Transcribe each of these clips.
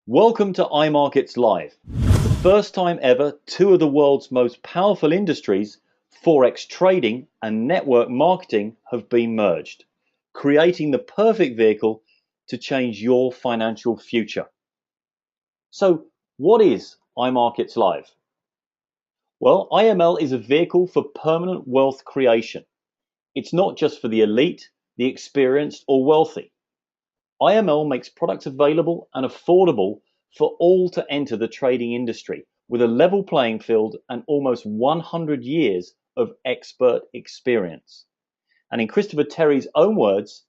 Welcome to iMarkets Live. For the first time ever, two of the world's most powerful industries, Forex trading and network marketing, have been merged, creating the perfect vehicle to change your financial future. So, what is iMarkets Live? Well, IML is a vehicle for permanent wealth creation. It's not just for the elite, the experienced, or wealthy. IML makes products available and affordable for all to enter the trading industry with a level playing field and almost 100 years of expert experience. And in Christopher Terry's own words,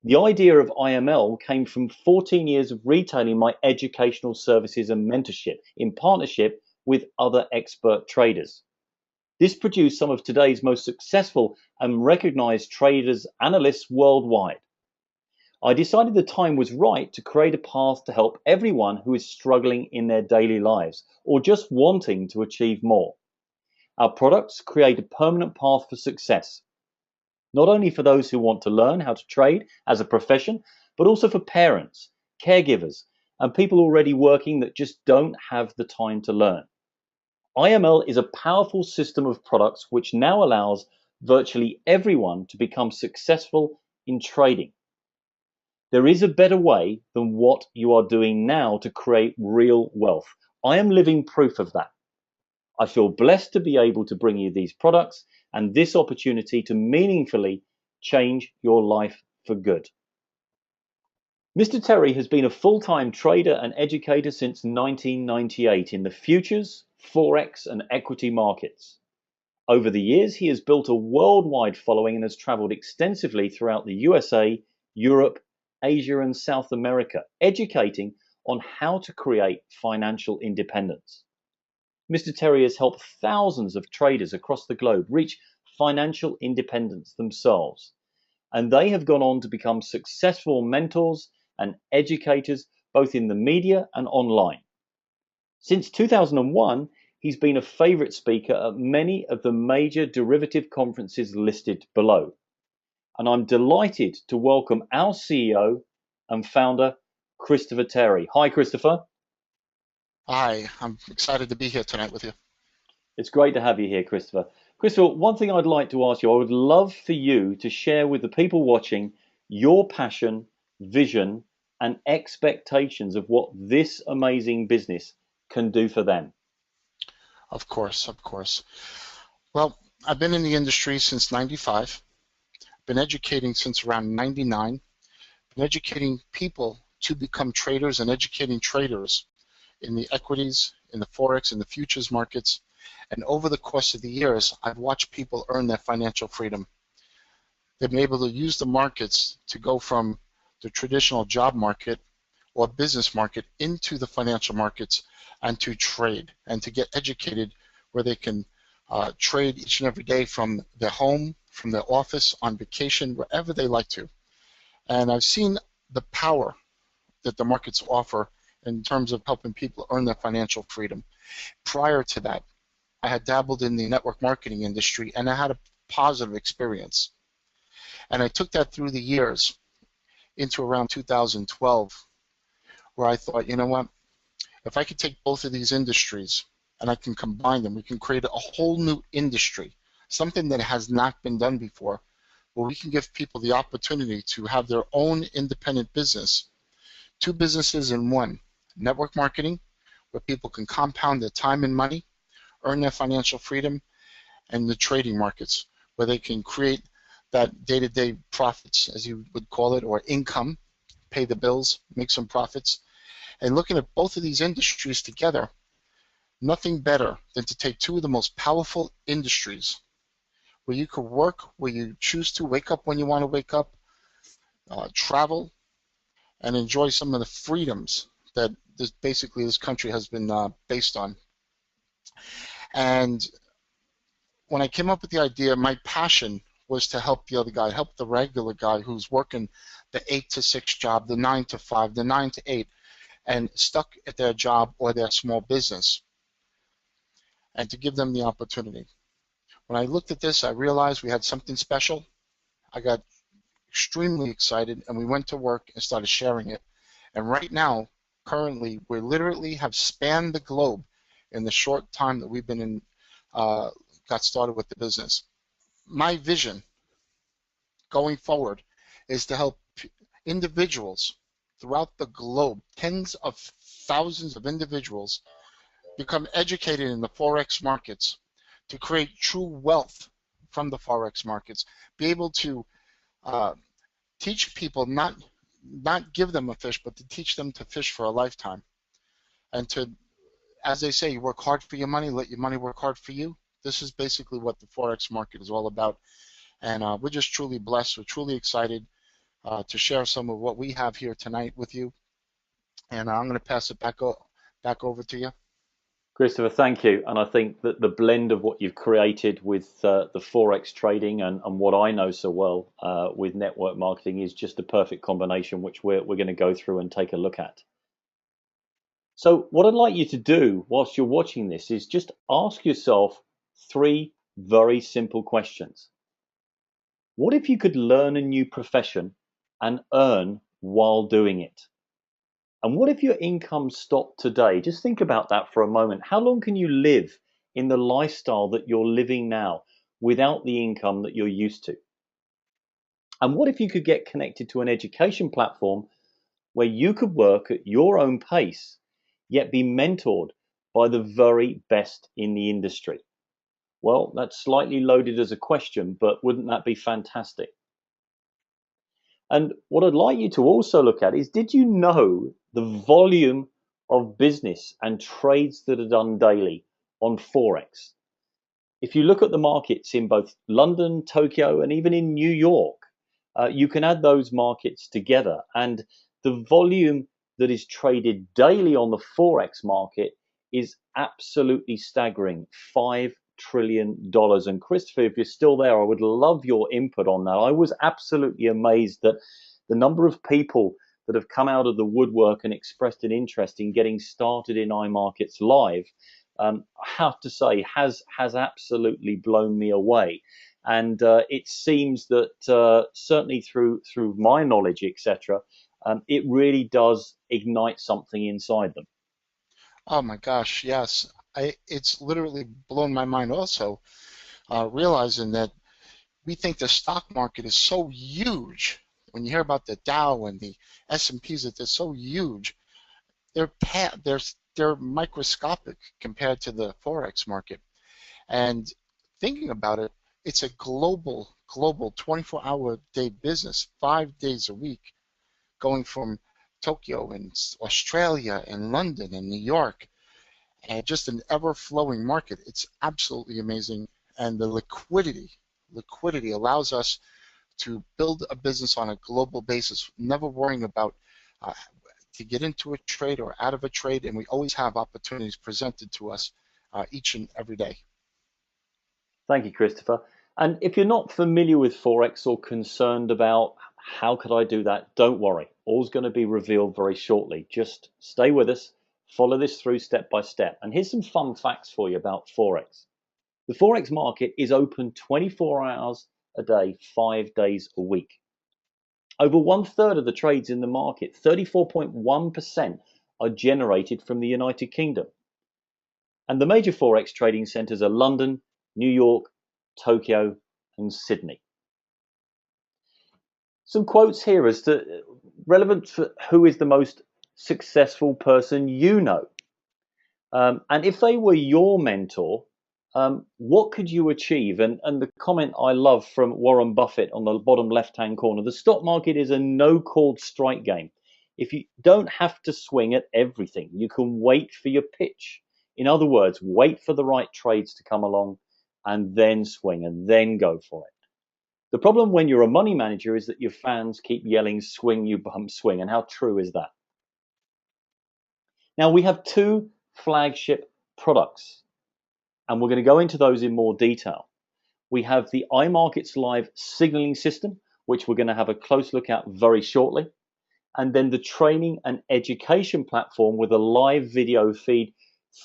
the idea of IML came from 14 years of retailing my educational services and mentorship in partnership with other expert traders. This produced some of today's most successful and recognized traders, analysts worldwide. I decided the time was right to create a path to help everyone who is struggling in their daily lives or just wanting to achieve more. Our products create a permanent path for success, not only for those who want to learn how to trade as a profession, but also for parents, caregivers, and people already working that just don't have the time to learn. IML is a powerful system of products which now allows virtually everyone to become successful in trading. There is a better way than what you are doing now to create real wealth. I am living proof of that. I feel blessed to be able to bring you these products and this opportunity to meaningfully change your life for good. Mr. Terry has been a full-time trader and educator since 1998 in the futures, Forex, and equity markets. Over the years, he has built a worldwide following and has traveled extensively throughout the USA, Europe, Asia, and South America, educating on how to create financial independence. Mr. Terry has helped thousands of traders across the globe reach financial independence themselves, and they have gone on to become successful mentors and educators both in the media and online. Since 2001, he's been a favorite speaker at many of the major derivative conferences listed below. And I'm delighted to welcome our CEO and founder, Christopher Terry. Hi, Christopher. Hi, I'm excited to be here tonight with you. It's great to have you here, Christopher. Christopher, one thing I'd like to ask you, I would love for you to share with the people watching your passion, vision, and expectations of what this amazing business can do for them. Of course, of course. Well, I've been in the industry since 95, been educating since around 99, been educating people to become traders and educating traders in the equities, in the Forex, in the futures markets. And over the course of the years, I've watched people earn their financial freedom. They've been able to use the markets to go from the traditional job market or business market into the financial markets and to trade and to get educated where they can trade each and every day from their home, from their office, on vacation, wherever they like to. And I've seen the power that the markets offer in terms of helping people earn their financial freedom. Prior to that, I had dabbled in the network marketing industry and I had a positive experience. And I took that through the years into around 2012, where I thought, you know what, if I could take both of these industries and I can combine them, we can create a whole new industry, something that has not been done before, where we can give people the opportunity to have their own independent business, two businesses in one, network marketing, where people can compound their time and money, earn their financial freedom, and the trading markets, where they can create that day-to-day profits, as you would call it, or income, pay the bills, make some profits. And looking at both of these industries together, nothing better than to take two of the most powerful industries where you can work where you choose to, wake up when you want to wake up, travel, and enjoy some of the freedoms that this country has been based on. And when I came up with the idea, my passion was to help the other guy, help the regular guy who's working the 8 to 6 job, the 9 to 5, the 9 to 8, and stuck at their job or their small business, and to give them the opportunity. When I looked at this, I realized we had something special. I got extremely excited, and we went to work and started sharing it. And right now, currently, we literally have spanned the globe in the short time that we've been in, got started with the business. My vision going forward is to help individuals throughout the globe, tens of thousands of individuals, become educated in the Forex markets to create true wealth from the Forex markets, be able to teach people, not give them a fish, but to teach them to fish for a lifetime. And to, as they say, work hard for your money, let your money work hard for you. This is basically what the Forex market is all about. And we're just truly blessed. We're truly excited to share some of what we have here tonight with you. And I'm going to pass it back over to you. Christopher, thank you. And I think that the blend of what you've created with the Forex trading and what I know so well with network marketing is just a perfect combination, which we're going to go through and take a look at. So what I'd like you to do whilst you're watching this is just ask yourself 3 very simple questions. What if you could learn a new profession and earn while doing it? And what if your income stopped today? Just think about that for a moment. How long can you live in the lifestyle that you're living now without the income that you're used to? And what if you could get connected to an education platform where you could work at your own pace, yet be mentored by the very best in the industry? Well, that's slightly loaded as a question, but wouldn't that be fantastic? And what I'd like you to also look at is, did you know the volume of business and trades that are done daily on Forex? If you look at the markets in both London, Tokyo, and even in New York, you can add those markets together. And the volume that is traded daily on the Forex market is absolutely staggering, $5 trillion. And Christopher, if you're still there, I would love your input on that. I was absolutely amazed that the number of people that have come out of the woodwork and expressed an interest in getting started in iMarkets Live, I have to say, has absolutely blown me away. And it seems that certainly through my knowledge, etc., it really does ignite something inside them. Oh my gosh, yes. It's literally blown my mind also, realizing that we think the stock market is so huge. When you hear about the Dow and the S&Ps, that they're so huge, they're microscopic compared to the Forex market. And thinking about it, it's a global 24-hour day business, 5 days a week, going from Tokyo and Australia and London and New York, and just an ever-flowing market. It's absolutely amazing. And the liquidity allows us to build a business on a global basis, never worrying about to get into a trade or out of a trade, and we always have opportunities presented to us each and every day. Thank you, Christopher. And if you're not familiar with Forex or concerned about how could I do that, don't worry. All's going to be revealed very shortly. Just stay with us, follow this through step by step. And here's some fun facts for you about Forex. The Forex market is open 24 hours a day, 5 days a week. Over 1/3 of the trades in the market, 34.1%, are generated from the United Kingdom. And the major Forex trading centers are London, New York, Tokyo, and Sydney. Some quotes here as to relevant for who is the most successful person you know. And if they were your mentor, what could you achieve? And the comment I love from Warren Buffett on the bottom left-hand corner: the stock market is a no-called strike game. If you don't have to swing at everything, you can wait for your pitch. In other words, wait for the right trades to come along and then swing and then go for it. The problem when you're a money manager is that your fans keep yelling, swing, you bump, swing. And how true is that? Now, we have 2 flagship products, and we're going to go into those in more detail. We have the iMarkets Live signaling system, which we're going to have a close look at very shortly. And then the training and education platform with a live video feed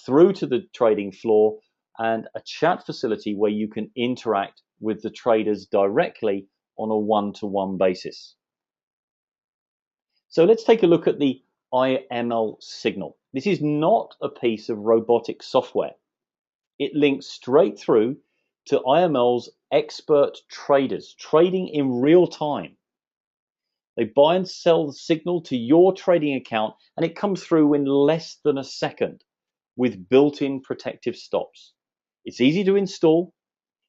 through to the trading floor and a chat facility where you can interact with the traders directly on a one-to-one basis. So let's take a look at the IML signal. This is not a piece of robotic software. It links straight through to IML's expert traders trading in real time. They buy and sell the signal to your trading account, and it comes through in less than a second with built-in protective stops. It's easy to install.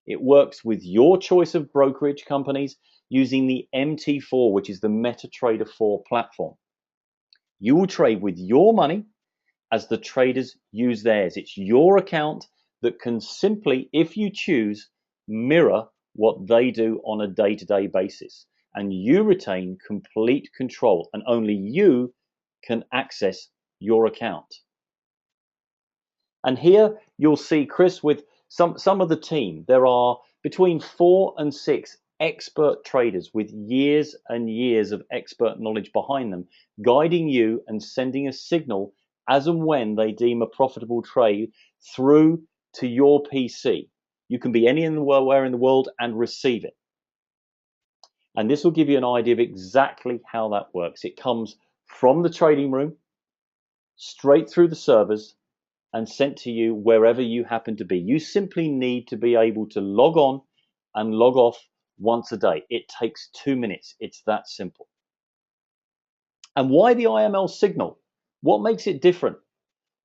It works with your choice of brokerage companies using the MT4, which is the MetaTrader 4 platform. You will trade with your money as the traders use theirs. It's your account that can simply, if you choose, mirror what they do on a day-to-day basis. And you retain complete control, and only you can access your account. And here you'll see Chris with some of the team. There are between 4 and 6 expert traders with years and years of expert knowledge behind them, guiding you and sending a signal as and when they deem a profitable trade through to your PC. You can be anywhere in the world and receive it. And this will give you an idea of exactly how that works. It comes from the trading room, straight through the servers, and sent to you wherever you happen to be. You simply need to be able to log on and log off once a day. It takes 2 minutes. It's that simple. And why the IML signal? What makes it different?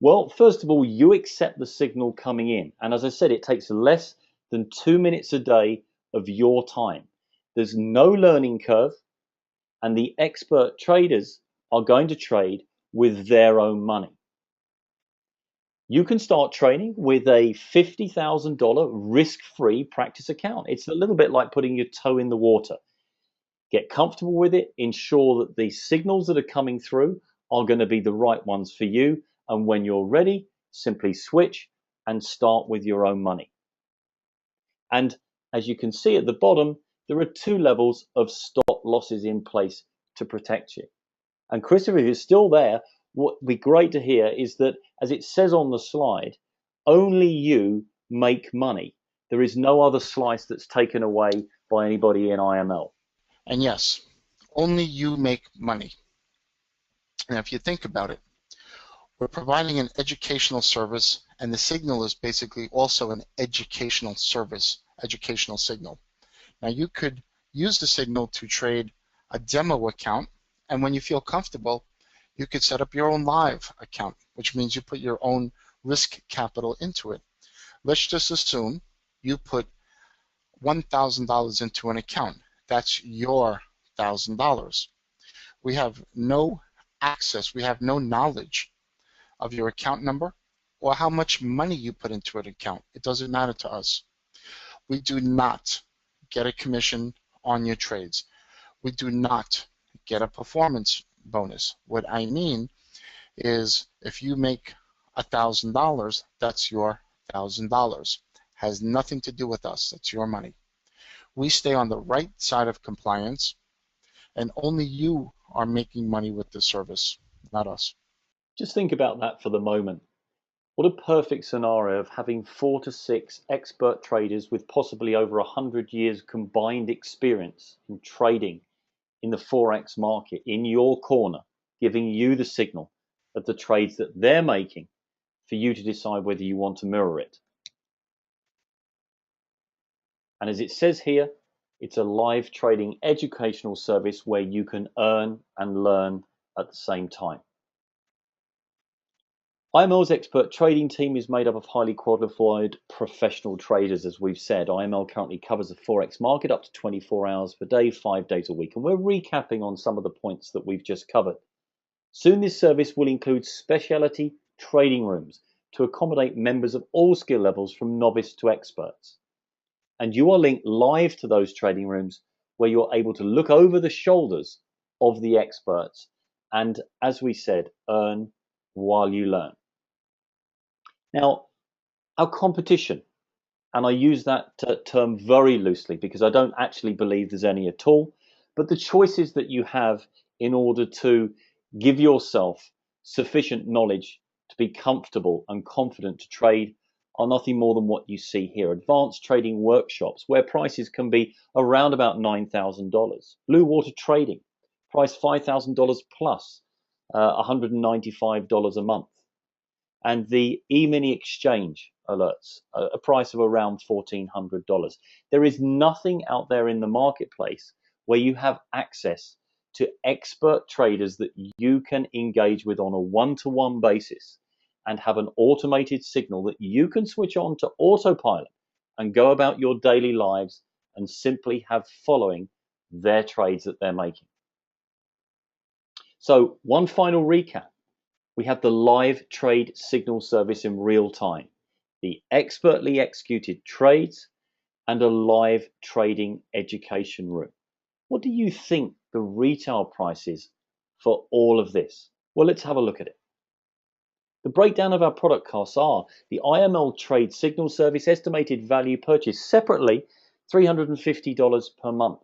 Well, first of all, you accept the signal coming in. And as I said, it takes less than 2 minutes a day of your time. There's no learning curve, and the expert traders are going to trade with their own money. You can start trading with a $50,000 risk-free practice account. It's a little bit like putting your toe in the water. Get comfortable with it, ensure that the signals that are coming through are going to be the right ones for you, and when you're ready, simply switch and start with your own money. And as you can see at the bottom, there are 2 levels of stop losses in place to protect you. And Christopher, if you're still there, what would be great to hear is that, as it says on the slide, only you make money. There is no other slice that's taken away by anybody in IML. And yes, only you make money. Now, if you think about it, we're providing an educational service, and the signal is basically also an educational service, educational signal. Now, you could use the signal to trade a demo account, and when you feel comfortable, you could set up your own live account, which means you put your own risk capital into it. Let's just assume you put $1,000 into an account. That's your $1,000. We have no access, we have no knowledge of your account number or how much money you put into an account. It doesn't matter to us. We do not get a commission on your trades. We do not get a performance bonus. What I mean is, if you make $1,000, that's your $1,000. Has nothing to do with us. That's your money. We stay on the right side of compliance, and only you are making money with the service, not us. Just think about that for the moment. What a perfect scenario of having 4 to 6 expert traders with possibly over 100 years combined experience in trading in the Forex market in your corner, giving you the signal of the trades that they're making for you to decide whether you want to mirror it. And as it says here, it's a live trading educational service where you can earn and learn at the same time. IML's expert trading team is made up of highly qualified professional traders, as we've said. IML currently covers the Forex market up to 24 hours per day, 5 days a week, and we're recapping on some of the points that we've just covered. Soon this service will include specialty trading rooms to accommodate members of all skill levels from novice to experts. And you are linked live to those trading rooms where you're able to look over the shoulders of the experts and, as we said, earn while you learn. Now, our competition, and I use that term very loosely because I don't actually believe there's any at all, but the choices that you have in order to give yourself sufficient knowledge to be comfortable and confident to trade are nothing more than what you see here. Advanced trading workshops where prices can be around about $9,000. Blue water trading, price $5,000 plus. $195 a month. And the e-mini exchange alerts, a price of around $1,400. There is nothing out there in the marketplace where you have access to expert traders that you can engage with on a one-to-one basis and have an automated signal that you can switch on to autopilot and go about your daily lives and simply have following their trades that they're making. So one final recap. We have the live trade signal service in real time, the expertly executed trades, and a live trading education room. What do you think the retail price is for all of this? Well, let's have a look at it. The breakdown of our product costs are the IML trade signal service estimated value purchase separately $350 per month.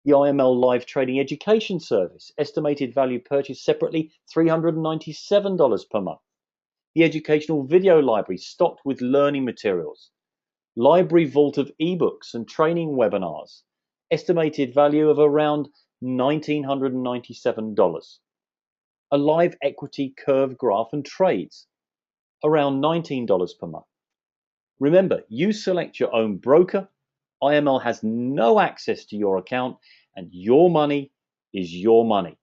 The IML live trading education service estimated value purchase separately $397 per month. The educational video library stocked with learning materials. Library vault of ebooks and training webinars, estimated value of around $1,997. A live equity curve graph and trades, around $19 per month. Remember, you select your own broker. IML has no access to your account, and your money is your money.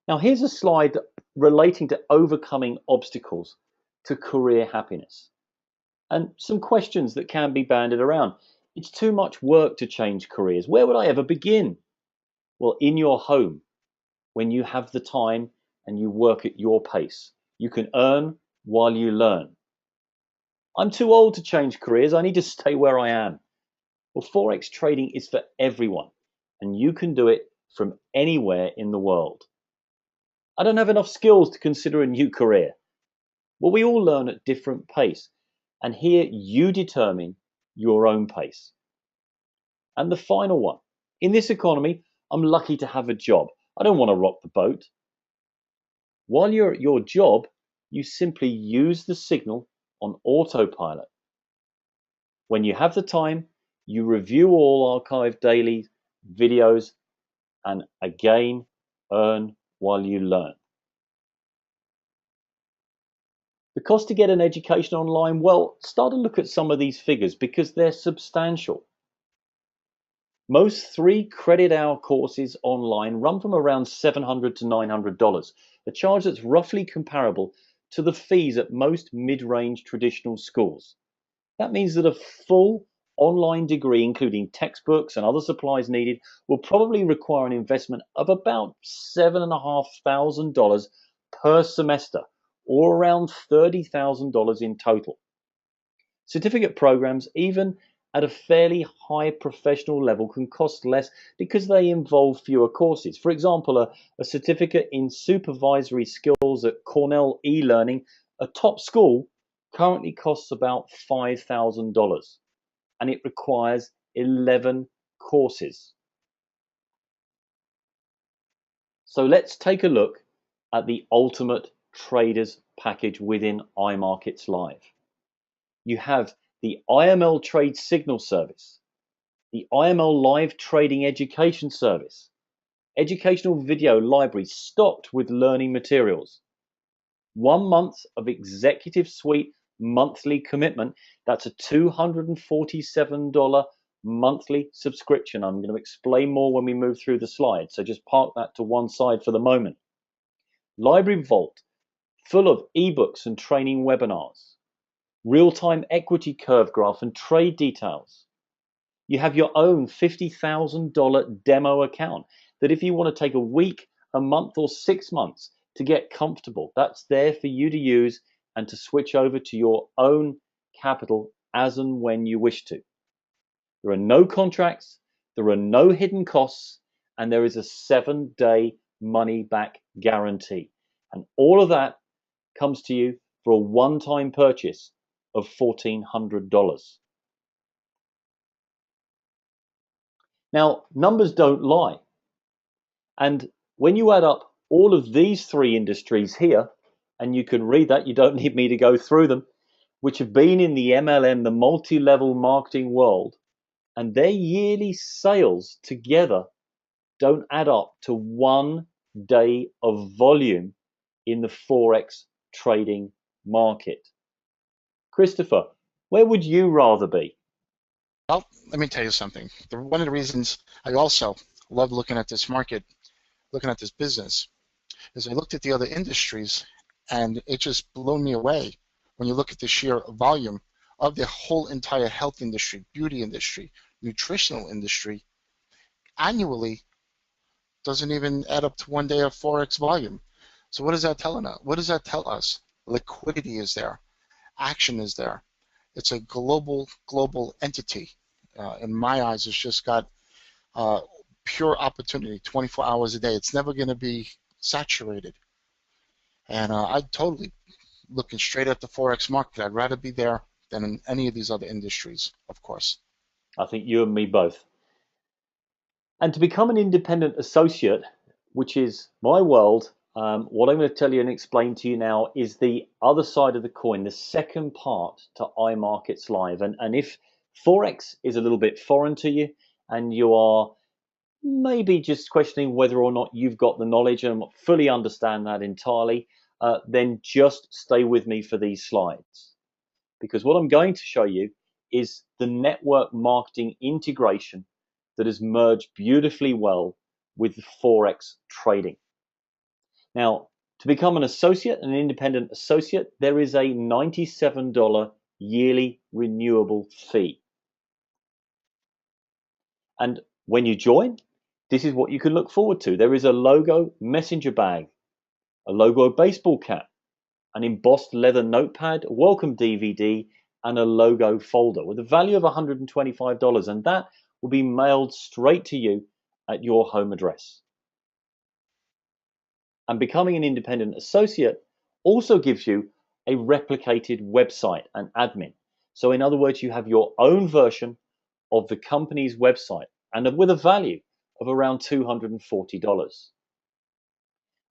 Now, here's a slide relating to overcoming obstacles to career happiness and some questions that can be bandied around. It's too much work to change careers. Where would I ever begin? Well, in your home, when you have the time and you work at your pace. You can earn while you learn. I'm too old to change careers. I need to stay where I am. Well, Forex trading is for everyone, and you can do it from anywhere in the world. I don't have enough skills to consider a new career. Well, we all learn at different pace, and here you determine your own pace. And the final one, in this economy, I'm lucky to have a job. I don't want to rock the boat. While you're at your job, you simply use the signal on autopilot. When you have the time, you review all archived daily videos and again earn while you learn. The cost to get an education online, well, start to look at some of these figures because they're substantial. Most 3 credit hour courses online run from around $700 to $900, a charge that's roughly comparable to the fees at most mid-range traditional schools. That means that a full online degree, including textbooks and other supplies needed, will probably require an investment of about $7,500 per semester, or around $30,000 in total. Certificate programs, even at a fairly high professional level, can cost less because they involve fewer courses. For example, a certificate in supervisory skills at Cornell e-learning, a top school, currently costs about $5,000 and it requires 11 courses. So let's take a look at the ultimate traders package within iMarkets Live. You have the IML Trade Signal Service, the IML Live Trading Education Service, educational video library stocked with learning materials, 1 month of Executive Suite monthly commitment. That's a $247 monthly subscription. I'm going to explain more when we move through the slides, so just park that to one side for the moment. Library Vault, full of ebooks and training webinars, real-time equity curve graph and trade details. You have your own $50,000 demo account that if you want to take a week, a month, or 6 months to get comfortable, that's there for you to use and to switch over to your own capital as and when you wish to. There are no contracts, there are no hidden costs, and there is a 7-day money-back guarantee. And all of that comes to you for a one-time purchase of $1,400. Now, numbers don't lie. And when you add up all of these 3 industries here, and you can read that, you don't need me to go through them, which have been in the MLM, the multi-level marketing world, and their yearly sales together don't add up to $1 day of volume in the Forex trading market. Christopher, where would you rather be? Well, let me tell you something. One of the reasons I also love looking at this market, looking at this business, is I looked at the other industries and it just blew me away when you look at the sheer volume of the whole entire health industry, beauty industry, nutritional industry. Annually doesn't even add up to one day of Forex volume. So what does that tell us? What does that tell us? Liquidity is there. Action is there. It's a global entity. In my eyes, it's just got uh, pure opportunity 24 hours a day. It's never going to be saturated. And I'd totally looking straight at the Forex market. I'd rather be there than in any of these other industries, of course. I think you and me both. And to become an independent associate, which is my world, what I'm going to tell you and explain to you now is the other side of the coin, the second part to iMarkets Live. And if Forex is a little bit foreign to you and you are maybe just questioning whether or not you've got the knowledge and fully understand that entirely, then just stay with me for these slides. Because what I'm going to show you is the network marketing integration that has merged beautifully well with Forex trading. Now, to become an associate, an independent associate, there is a $97 yearly renewable fee. And when you join, this is what you can look forward to. There is a logo messenger bag, a logo baseball cap, an embossed leather notepad, a welcome DVD, and a logo folder with a value of $125, and that will be mailed straight to you at your home address. And becoming an independent associate also gives you a replicated website and admin. So in other words, you have your own version of the company's website and with a value of around $240.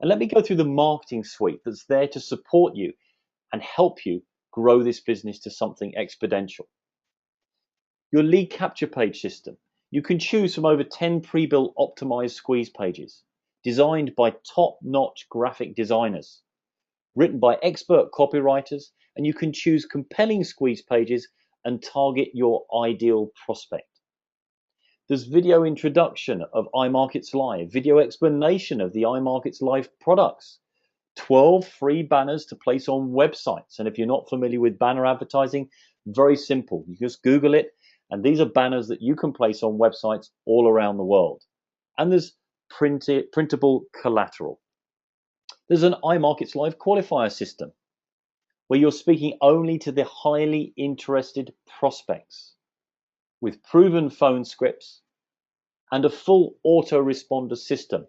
And let me go through the marketing suite that's there to support you and help you grow this business to something exponential. Your lead capture page system. You can choose from over 10 pre-built optimized squeeze pages designed by top-notch graphic designers, written by expert copywriters, and you can choose compelling squeeze pages and target your ideal prospect. There's video introduction of iMarkets Live, video explanation of the iMarkets Live products, 12 free banners to place on websites. And if you're not familiar with banner advertising, very simple. You just Google it, and these are banners that you can place on websites all around the world. And there's printable collateral. There's an iMarkets Live qualifier system where you're speaking only to the highly interested prospects with proven phone scripts and a full autoresponder system.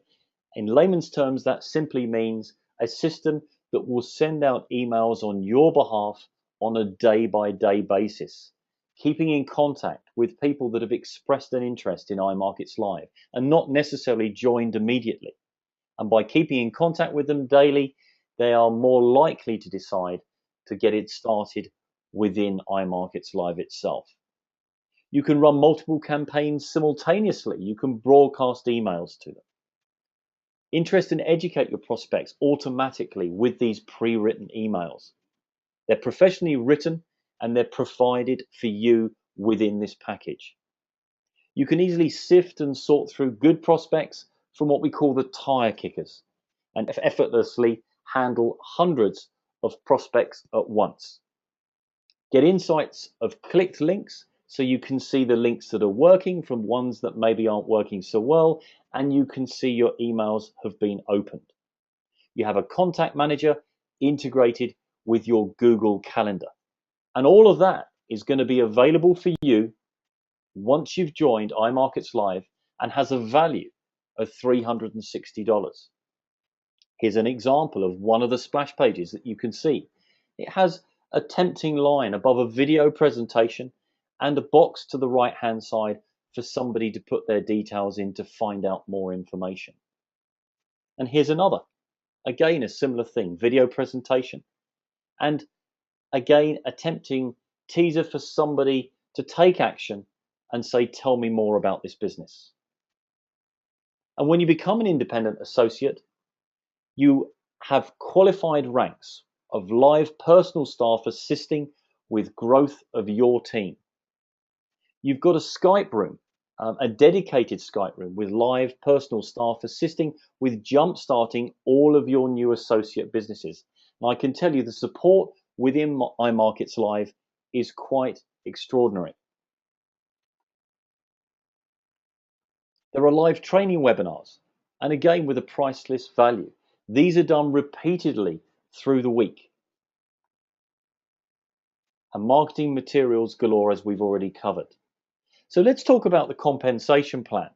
In layman's terms, that simply means a system that will send out emails on your behalf on a day-by-day basis, keeping in contact with people that have expressed an interest in iMarkets Live and not necessarily joined immediately. And by keeping in contact with them daily, they are more likely to decide to get it started within iMarkets Live itself. You can run multiple campaigns simultaneously. You can broadcast emails to them. Interest and educate your prospects automatically with these pre-written emails. They're professionally written and they're provided for you within this package. You can easily sift and sort through good prospects from what we call the tire kickers and effortlessly handle hundreds of prospects at once. Get insights of clicked links so you can see the links that are working from ones that maybe aren't working so well, and you can see your emails have been opened. You have a contact manager integrated with your Google Calendar. And all of that is going to be available for you once you've joined iMarkets Live and has a value of $360. Here's an example of one of the splash pages that you can see. It has a tempting line above a video presentation and a box to the right hand side for somebody to put their details in to find out more information. And here's another, again a similar thing, video presentation, and again a tempting teaser for somebody to take action and say, tell me more about this business. And when you become an independent associate, You have qualified ranks of live personal staff assisting with growth of your team. You've got a Skype room, a dedicated Skype room with live personal staff assisting with jump-starting all of your new associate businesses. And I can tell you the support within iMarkets Live is quite extraordinary. There are live training webinars, and again with a priceless value. These are done repeatedly through the week. And marketing materials galore, as we've already covered. So let's talk about the compensation plan.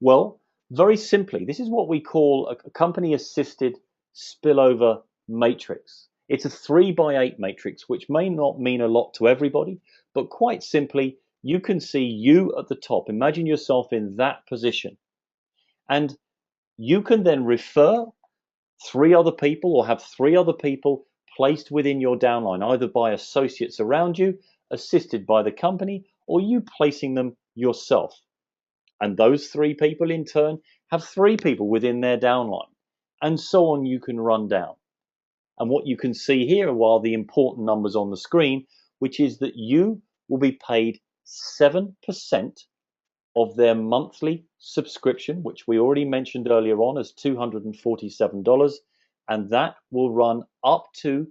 Well, very simply, this is what we call a company-assisted spillover matrix. It's a 3x8 matrix, which may not mean a lot to everybody, but quite simply, you can see you at the top. Imagine yourself in that position. And you can then refer 3 other people or have 3 other people placed within your downline, either by associates around you, assisted by the company, or you placing them yourself. And those 3 people in turn have 3 people within their downline. And so on you can run down. And what you can see here are the important numbers on the screen, which is that you will be paid 7% of their monthly subscription, which we already mentioned earlier on as $247, and that will run up to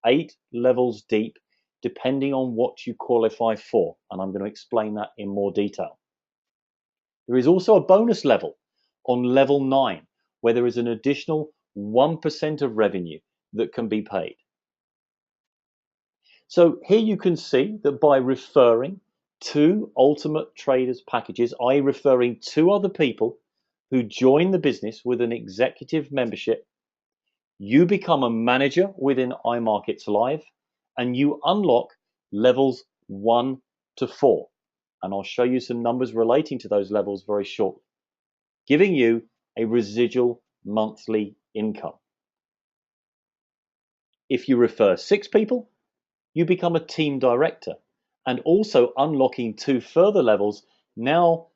8 levels deep, depending on what you qualify for. And I'm going to explain that in more detail. There is also a bonus level on level 9, where there is an additional 1% of revenue that can be paid. So here you can see that by referring 2 ultimate traders packages, i.e. referring 2 other people who join the business with an executive membership, you become a manager within iMarkets Live and you unlock levels 1 to 4. And I'll show you some numbers relating to those levels very shortly, giving you a residual monthly income. If you refer 6 people, you become a team director, and also unlocking 2 further levels, now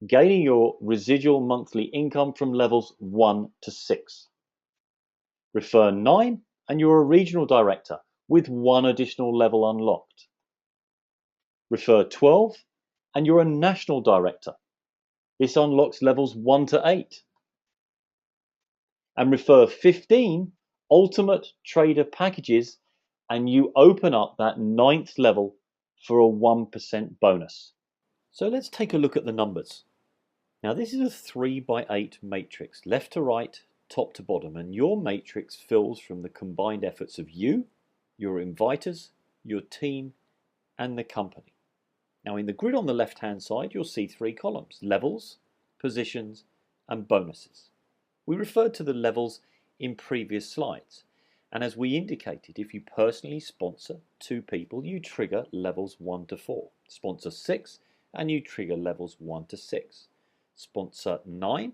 gaining your residual monthly income from levels 1 to 6. Refer 9 and you're a regional director with 1 additional level unlocked. Refer 12 and you're a national director. This unlocks levels 1 to 8. And refer 15 ultimate trader packages and you open up that 9th level for a 1% bonus. So let's take a look at the numbers. Now this is a 3x8 matrix, left to right, top to bottom, and your matrix fills from the combined efforts of you, your inviters, your team, and the company. Now in the grid on the left hand side, you'll see 3 columns: levels, positions, and bonuses. We referred to the levels in previous slides, and as we indicated, if you personally sponsor 2 people, you trigger levels 1 to 4. Sponsor 6 and you trigger levels 1 to 6. Sponsor 9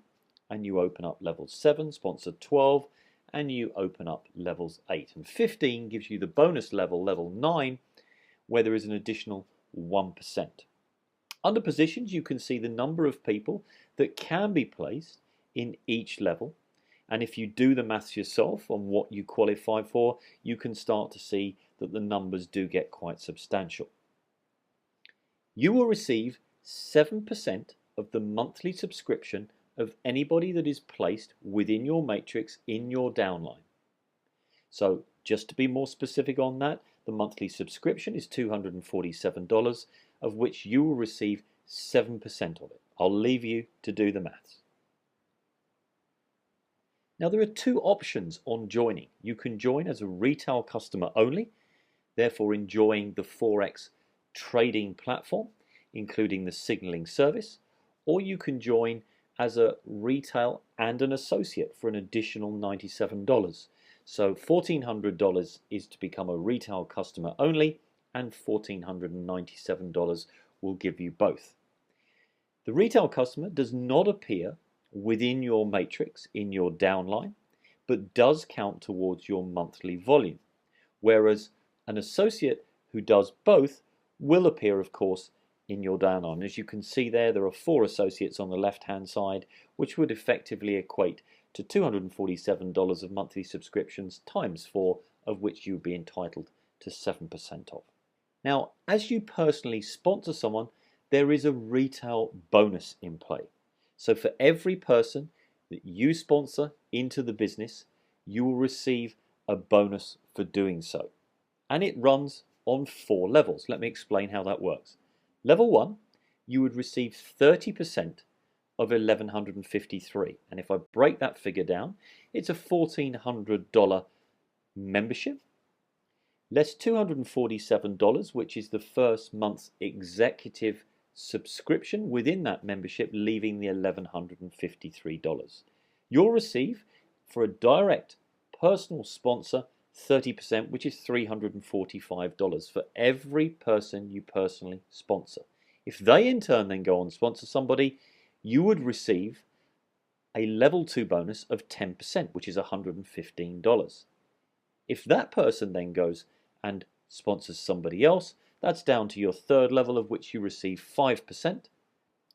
and you open up levels 7. Sponsor 12 and you open up levels 8. And 15 gives you the bonus level, level 9, where there is an additional 1%. Under positions, you can see the number of people that can be placed in each level. And if you do the maths yourself on what you qualify for, you can start to see that the numbers do get quite substantial. You will receive 7% of the monthly subscription of anybody that is placed within your matrix in your downline. So just to be more specific on that, the monthly subscription is $247, of which you will receive 7% of it. I'll leave you to do the maths. Now there are 2 options on joining. You can join as a retail customer only, therefore enjoying the Forex trading platform, including the signaling service, or you can join as a retail and an associate for an additional $97. So $1,400 is to become a retail customer only, and $1,497 will give you both. The retail customer does not appear within your matrix in your downline, but does count towards your monthly volume, whereas an associate who does both will appear, of course, in your downline. As you can see there are 4 associates on the left-hand side, which would effectively equate to $247 of monthly subscriptions times 4, of which you would be entitled to 7% off. Now, as you personally sponsor someone, there is a retail bonus in play. So for every person that you sponsor into the business, you will receive a bonus for doing so. And it runs on 4 levels. Let me explain how that works. Level 1, you would receive 30% of $1,153. And if I break that figure down, it's a $1,400 membership, less $247, which is the first month's executive subscription within that membership, leaving the $1,153. You'll receive, for a direct personal sponsor, 30%, which is $345 for every person you personally sponsor. If they in turn then go on to sponsor somebody, you would receive a level 2 bonus of 10%, which is $115. If that person then goes and sponsors somebody else, that's down to your 3rd level, of which you receive 5%.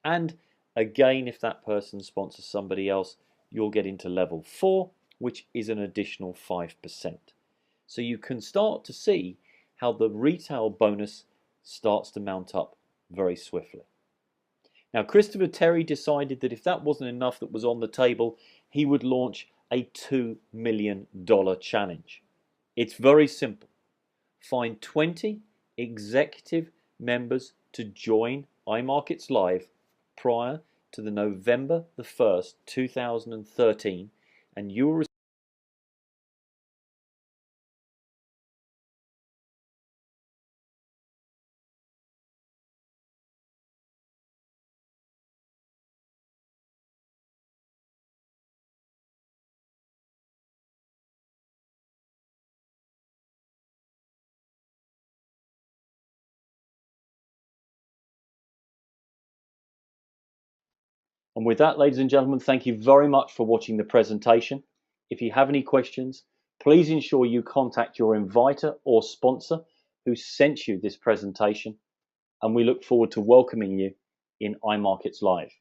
And again, if that person sponsors somebody else, you'll get into level 4, which is an additional 5%. So you can start to see how the retail bonus starts to mount up very swiftly. Now, Christopher Terry decided that if that wasn't enough that was on the table, he would launch a $2 million challenge. It's very simple. Find 20 executive members to join iMarkets Live prior to the November the 1st, 2013, and you will receive And with that, ladies and gentlemen, thank you very much for watching the presentation. If you have any questions, please ensure you contact your inviter or sponsor who sent you this presentation, and we look forward to welcoming you in iMarkets Live.